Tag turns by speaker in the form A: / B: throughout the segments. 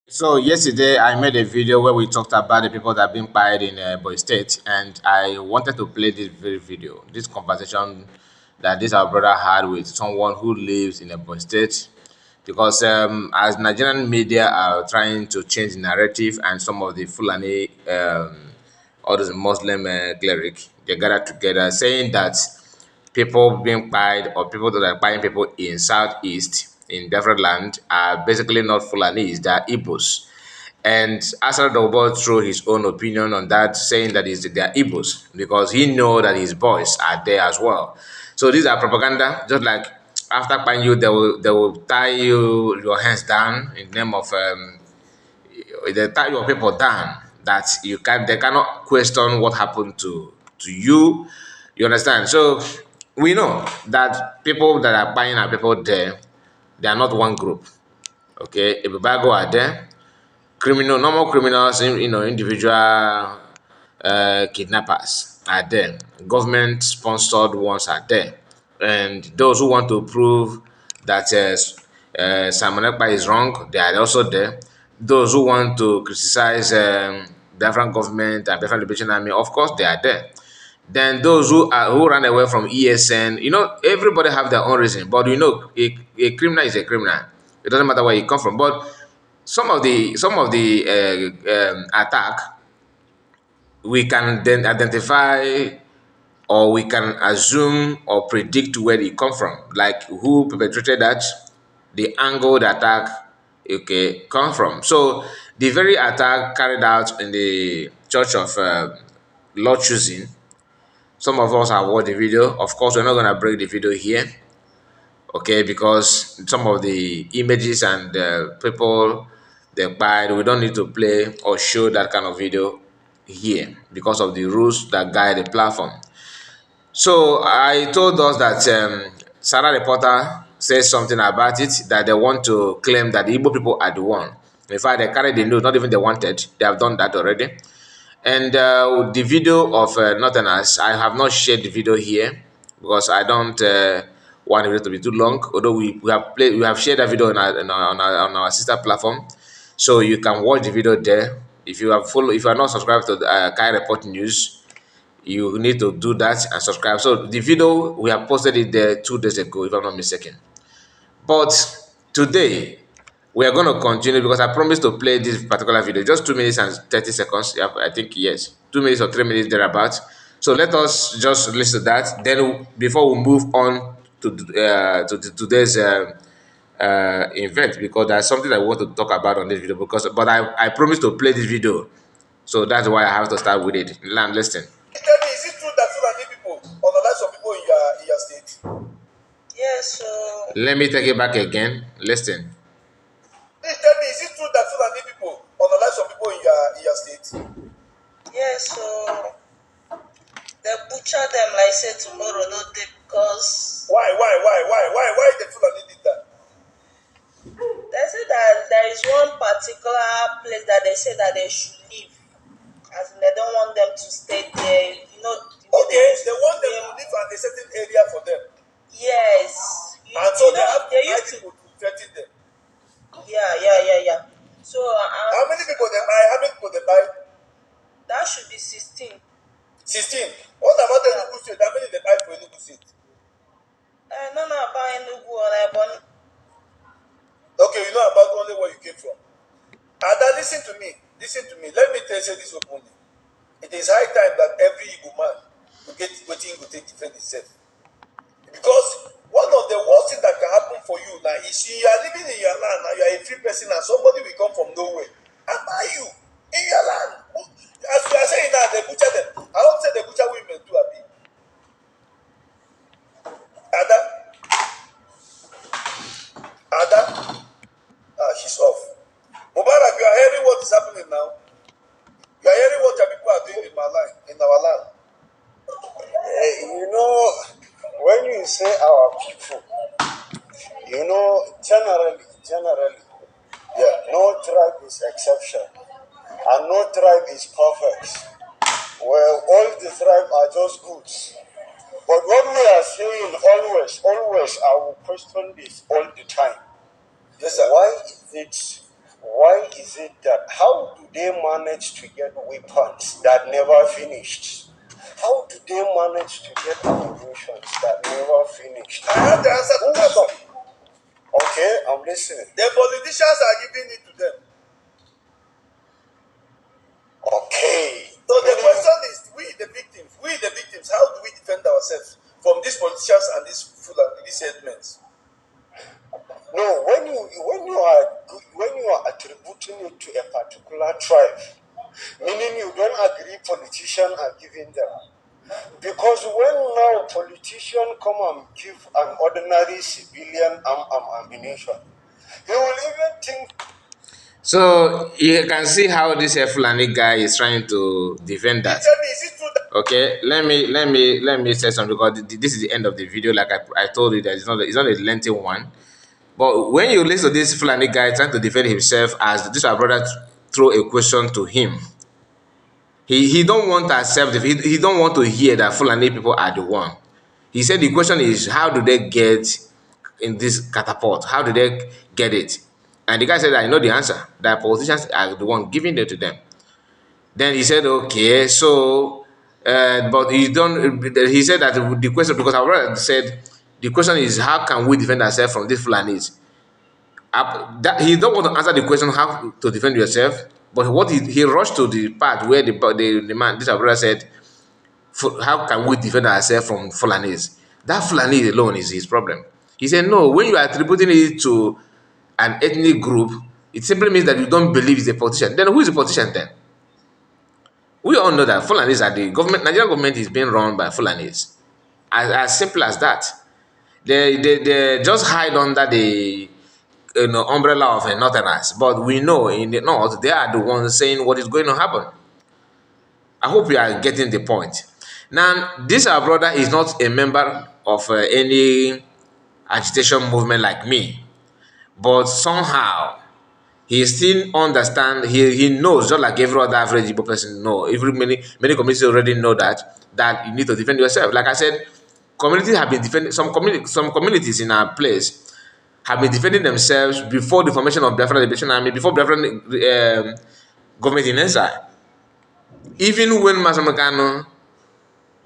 A: So yesterday I made a video where we talked about the people that have been fired in Boy State, and I wanted to play this very video, this conversation that this our brother had with someone who lives in a Boy State, because as Nigerian media are trying to change the narrative, and some of the Fulani, all those Muslim cleric, they gathered together saying that people being pied or people that are buying people in southeast in different land are basically not Fulanis, they are Igbos. And Asad Dobo threw his own opinion on that, saying that they are Igbos because he know that his boys are there as well. So these are propaganda, just like after buying you, they will tie your hands down in the name of they tie your people down that they cannot question what happened to you. You understand? So we know that people that are buying are people there, they are not one group. Okay, Ibago are there, normal criminals, individual kidnappers are there, government sponsored ones are there, and those who want to prove that Simon Ekpa is wrong, they are also there. Those who want to criticize different government and different liberation army, of course they are there. Then those who ran away from ESN, everybody have their own reason, but a criminal is a criminal. It doesn't matter where you come from. But some of the attack, we can then identify, or we can assume or predict where it come from, like who perpetrated that, the angle the attack come from. So the very attack carried out in the church of Lord choosing, some of us have watched the video. Of course, we're not going to break the video here, okay, because some of the images and people they buy, we don't need to play or show that kind of video here because of the rules that guide the platform. So I told us that Sarah Reporter says something about it, that they want to claim that the Igbo people are the one. In fact, they carried the news, not even they wanted. They have done that already. And the video of Northerners, I have not shared the video here because I don't want the video to be too long. Although we have shared that video on our sister platform, so you can watch the video there. If you are not subscribed to the Kai Report News, you need to do that and subscribe. So the video, we have posted it there 2 days ago, if I'm not mistaken. But today we are going to continue because I promised to play this particular video, just 2 minutes and 30 seconds. Yeah, I think yes, 2 minutes or 3 minutes thereabouts. So let us just listen to that. Then before we move on to today's event, because there's something I want to talk about on this video. But I promised to play this video, so that's why I have to start with it. Land, listen.
B: Tell me, is it true that Fulani people unalive some people in your state?
C: Yes, so
A: Let me take it back again. Listen.
B: Please tell me, is it true that Fulani people unalive some people in your state?
C: yes, so they butcher them like say tomorrow no day because
B: Why the Fulani did that?
C: they say that there is one particular place that they say that they should live, as in they don't want them to stay there.
B: Okay, they want them to live at a certain area for them.
C: Yes,
B: And so they have to
C: used
B: people to threaten them.
C: Yeah. So
B: How many people they buy? How many people they buy?
C: that should be 16.
B: 16. What about the Enugu state? How many they buy for Enugu state?
C: No, about Enugu or Ebony.
B: Okay, you know about only where you came from. Ada, listen to me. Let me tell you this openly. It is high time that every Igbo man will get what he will take defend himself. Because one of the worst things that can happen for you now is you are living in your land and you are a free person and somebody will come from nowhere and buy you in your land. As you are saying now, they butcher them. I don't say they butcher women too, Abi. Ada, she's off. Mubarak, you are hearing what is happening now. You are hearing what your people are doing in our land.
D: When you say our people, generally, no tribe is exception, and no tribe is perfect. Well, all the tribes are just goods. But what we are saying always, I will question this all the time.
B: Yes, sir.
D: why is it that, how do they manage to get weapons that never finished? How do they manage to get ammunition that never finished?
B: I have the answer to that.
D: Okay, I'm listening.
B: The politicians are giving it to them.
D: Okay.
B: So the question is, we the victims, how do we defend ourselves from these politicians and these headmen?
D: No, when you are attributing it to a particular tribe, meaning you don't agree politicians are giving them. Because when now politicians come and give an ordinary civilian ammunition, he will even think.
A: So you can see how this Fulani guy is trying to defend that.
B: Tell me, is it true that
A: Okay, let me say something, because this is the end of the video. Like I told you, that it's not a lengthy one. But when you listen to this Fulani guy trying to defend himself, as this our brother throw a question to him, he don't want to accept it. He don't want to hear that Fulani people are the one. He said the question is, how do they get in this catapult? How do they get it? And the guy said, I know the answer. That politicians are the one giving it to them. Then he said, okay, so, but he don't. He said that the question, because our brother said the question is, how can we defend ourselves from these Fulanis? That he don't want to answer the question how to defend yourself, but what he rushed to the part where the man, this our brother said, how can we defend ourselves from Fulanis? That Fulani alone is his problem. He said, no, when you are attributing it to an ethnic group, it simply means that you don't believe he's a politician. Then who is a politician then? We all know that Fulanis are the government. Nigerian government is being run by Fulanis. As simple as that. They just hide under the umbrella of a Northerners. But we know in the North, they are the ones saying what is going to happen. I hope you are getting the point. Now, this our brother is not a member of any agitation movement like me. But somehow, he still understand, he knows, just like every other average Igbo person know. Many communities already know that you need to defend yourself. Like I said, communities have been defending, some communities in our place have been defending themselves before the formation of Biafra Liberation Army, before Biafra government in exile. Even when Masamagano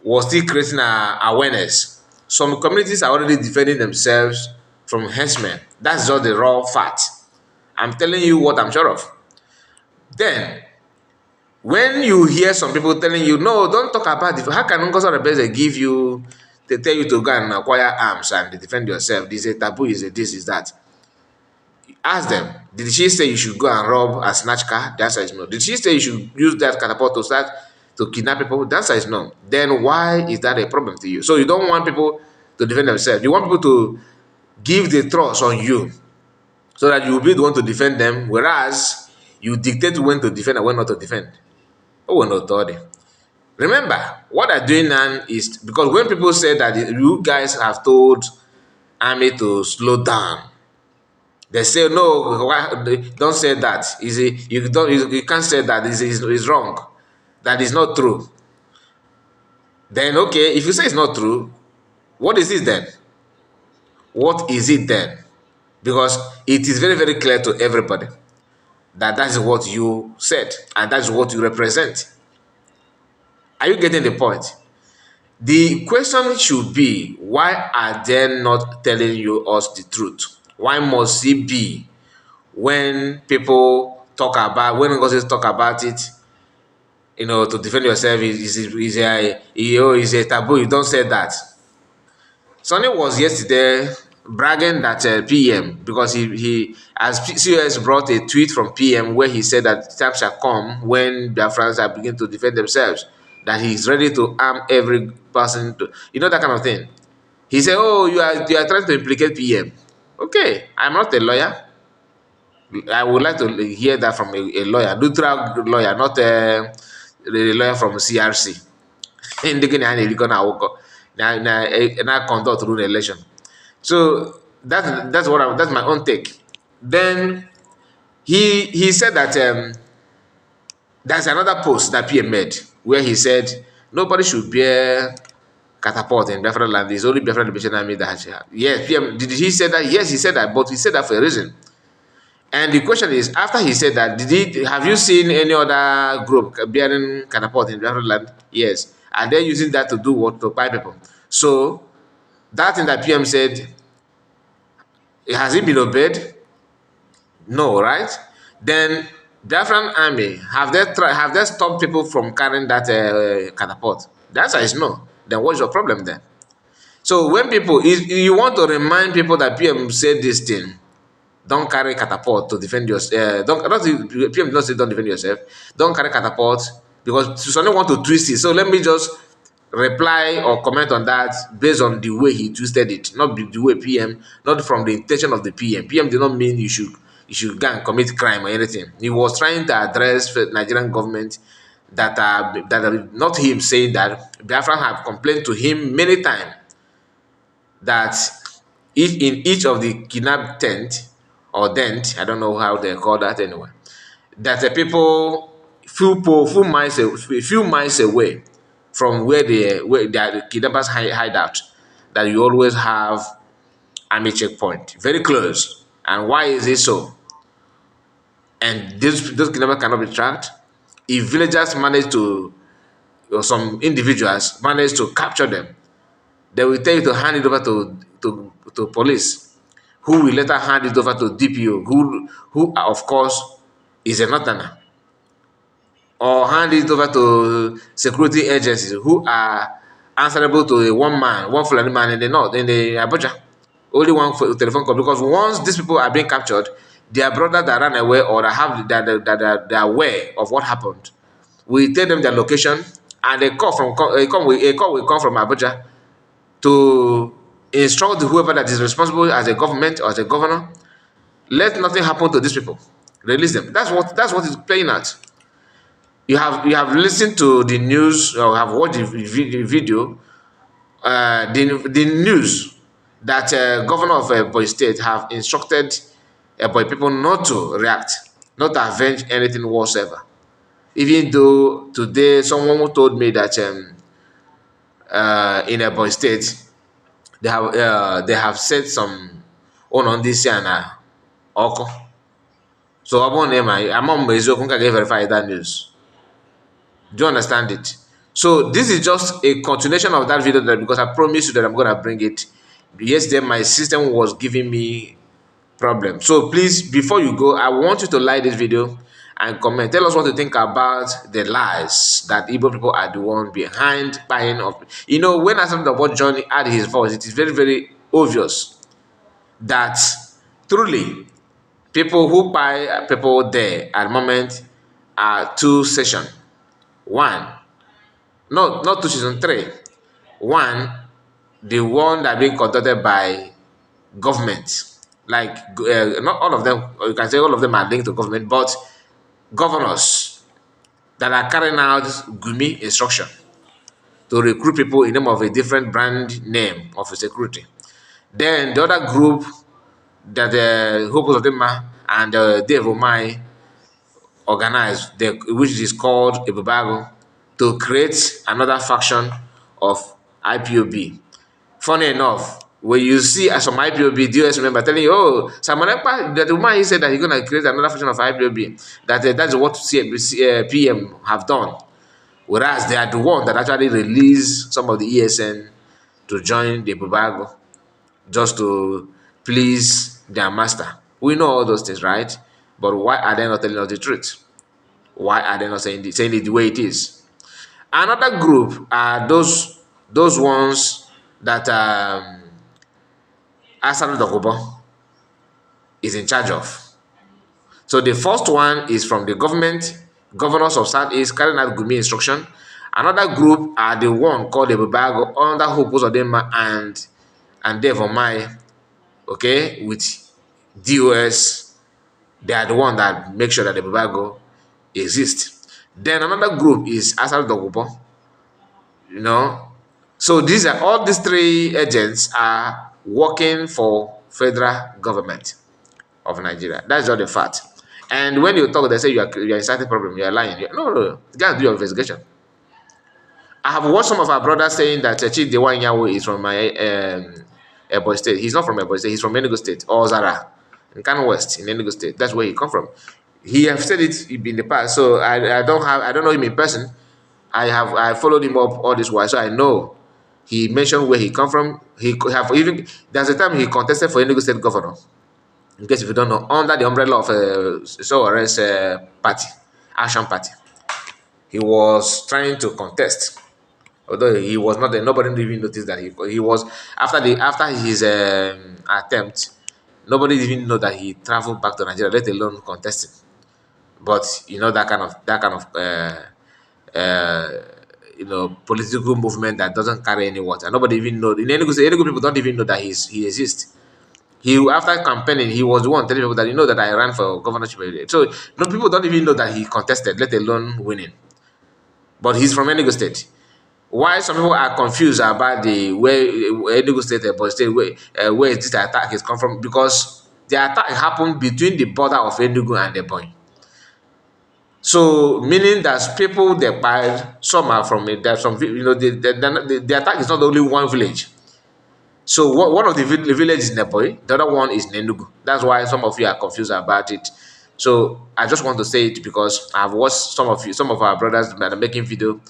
A: was still creating awareness, some communities are already defending themselves from henchmen. That's just the raw fact. I'm telling you what I'm sure of. Then, when you hear some people telling you, no, don't talk about it. How can Uncle Rebels give you, they tell you to go and acquire arms and defend yourself? This is a taboo, is a this, is that. Ask them, did she say you should go and rob and snatch car? The answer is no. Did she say you should use that catapult to start to kidnap people? The answer is no. Then why is that a problem to you? So you don't want people to defend themselves. You want people to give the trust on you, so that you will be the one to defend them, whereas you dictate when to defend and when not to defend. Oh, we're not authority. Remember, what I'm doing now is, because when people say that you guys have told army to slow down, they say, no, don't say that. You can't say that. It's wrong. That is not true. Then, okay, if you say it's not true, what is it then? What is it then? Because it is very, very clear to everybody that is what you said and that's what you represent. Are you getting the point? The question should be, why are they not telling us the truth? Why must it be when people talk about, when Ngozi talk about it, to defend yourself is a taboo? You don't say that. Sonny was yesterday bragging that PM, because he as COS brought a tweet from PM where he said that time shall come when Biafrans are beginning to defend themselves, that he's ready to arm every person, that kind of thing. He said, oh, you are trying to implicate PM. Okay, I'm not a lawyer. I would like to hear that from a lawyer, neutral lawyer, not a lawyer from CRC. Now conduct through the election. So that's my own take. Then he said that there's another post that PM made where he said nobody should bear catapult in Biafra land. It's only Biafra Liberation Army that has. Yes, PM, did he say that? Yes, he said that, but he said that for a reason. And the question is, after he said that, have you seen any other group bearing catapult in Biafra land? Yes. Are they using that to do what? To buy people. So that thing that PM said, has it been obeyed? No, right? Then Biafran army, have they stopped people from carrying that catapult? The answer is no. Then what's your problem then? So when people, you want to remind people that PM said this thing, don't carry catapult to defend yourself. Don't PM did not say don't defend yourself. Don't carry catapult because someone want to twist it. So let me just reply or comment on that based on the way he twisted it, not the way PM, not from the intention of the PM. PM did not mean you should go and commit crime or anything. He was trying to address the Nigerian government that not him saying that Biafran have complained to him many times that if in each of the kidnap tent or dent, I don't know how they call that anyway, that the people few miles away from where the kidnappers hide out, that you always have army checkpoint very close. And why is it so? And those kidnappers cannot be tracked. If villagers manage to, or some individuals manage to capture them, they will tell you to hand it over to police, who will later hand it over to DPO, who of course is a northerner, or hand it over to security agencies who are answerable to one Fulani man in the north, in the Abuja. Only one telephone call, because once these people are being captured, their brother that ran away or that have that they are aware of what happened, we tell them their location, and a call will come from Abuja to instruct whoever that is responsible as a government or as a governor, let nothing happen to these people. Release them. That's what is playing out. You have listened to the news or have watched the video, the news that governor of Ebony State have instructed Ebony people not to react, not to avenge anything whatsoever. Even though today someone told me that in Ebony State they have said some on this year na Oko. So among Mezo can verify that news. Do you understand it? So this is just a continuation of that video, that because I promised you that I'm gonna bring it. Yesterday my system was giving me problem. So please, before you go, I want you to like this video and comment. Tell us what you think about the lies that Igbo people are the one behind buying of. When I said about Johnny add his voice, it is very, very obvious that truly people who buy people there at the moment are two sessions. One, not two season three. One, the one that being conducted by government. Like not all of them, or you can say all of them are linked to government, but governors that are carrying out Gumi instruction to recruit people in name of a different brand name of security. Then the other group that the Hope of Dema and Dave Omai organized, which is called Ibubago, to create another faction of IPOB. Funny enough, when you see some IPOB DOS member telling you, oh, Samanepa, that the woman he said that he's going to create another faction of IPOB, that's what PM have done. Whereas they are the one that actually released some of the ESN to join the Ibubago just to please their master. We know all those things, right? But why are they not telling us the truth? Why are they not saying it the way it is? Another group are those ones that Asano Dokobo is in charge of. So the first one is from the government, governors of Southeast carrying out Gumi instruction. Another group are the one called the Bubago under Hopos Odema and Dave Omai, okay, with DOS. They are the one that make sure that the Bubago exists. Then another group is Asano Dokobo. So all these three agents are working for federal government of Nigeria. That's just the fact. And when you talk, they say you are inciting problem, you are lying. No, you gotta do your investigation. I have watched some of our brothers saying that Chief Dewa Nyawo is from my Ebony State. He's not from Ebony State, he's from Enugu State or Zara. in Kano West in Enugu State. That's where he come from. He have said it in the past, so I don't know him in person. I followed him up all this while, so I know he mentioned where he come from. He could have even there's a time he contested for Enugu State governor. In case if you don't know, under the umbrella of Soware's party, Action Party, he was trying to contest. Although he was not there, nobody even noticed that he was after his attempt. Nobody even know that he traveled back to Nigeria, let alone contesting. But uh, political movement that doesn't carry any water. Nobody even know. In Enugu people don't even know that he exists. He after campaigning, he was the one telling people that that I ran for governorship. So no people don't even know that he contested, let alone winning. But he's from Enugu State. Why some people are confused about the where Enugu State, but State, where this attack is come from? Because the attack happened between the border of Enugu and Ebony. So meaning that people they buy some are from it. There's some the attack is not only one village. So one of the villages in Ebony, the other one is in Enugu. That's why some of you are confused about it. So I just want to say it because I've watched some of our brothers that are making video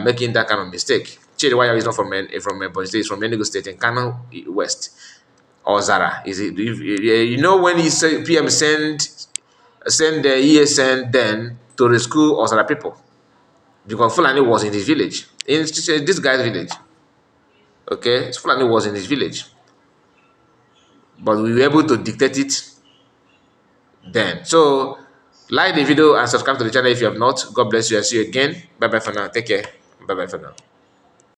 A: making that kind of mistake. Chidewaya is not from Ebony State, he's from Enugu State in Kano West or Zara. Is it? When he say PM send the ESN then to rescue Ozara people because Fulani was in his village, in this guy's village. Okay, Fulani was in his village, but we were able to dictate it then. So like the video and subscribe to the channel if you have not. God bless you. I see you again. Bye bye for now. Take care. Bye bye for now.